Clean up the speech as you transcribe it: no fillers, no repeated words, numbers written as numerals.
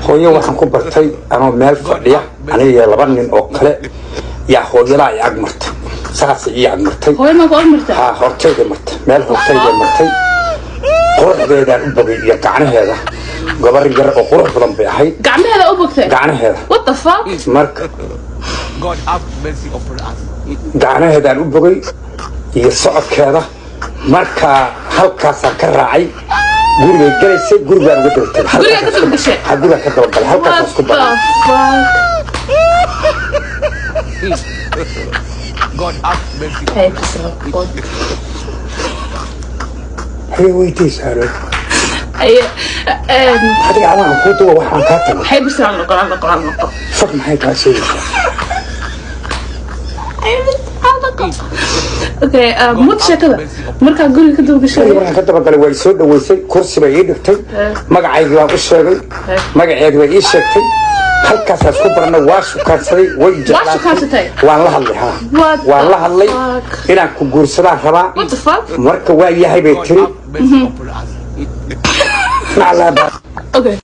hooyo waxaan ku bartay anoo meel fadhiya aniga laba nin oo kale yaa hooyada ay ag martay saas iyo ag martay hooyo ma ku ag martay ha hortayda martay meel hortayda martay quruxdeedaan u bogay iyo gacnaheeda gabar yar oo qurux badan bay ahayd gacnaheeda u bogtay gacnaheeda what the fuck marka God have mercy upon us. gacnaheedaan u bogay iyo socodkeeda marka halkaasaan ka raacay guriga galaysay gurigaan uga dawtay guriga ka soo gashay guriga ka dabagalay halkaas isku baray God have mercy. هي ويتي سارة هي هذه عوام كوتو وحنا كاتب هي بس عم نقول فك ما هي كاسي اوكي مت كذا marka guriga ka dawgashay waxaan ka dabagalay way soo dhaweysay kursi bay ii dhigtay magacayga waan u sheegay magaceedu way ii sheegtay halkaas isku barna waa shukaansaday way jeclaatay waan la hadlay waan la hadlay inaan ku guursadaan rabaa marka waa yahay bay tiri okay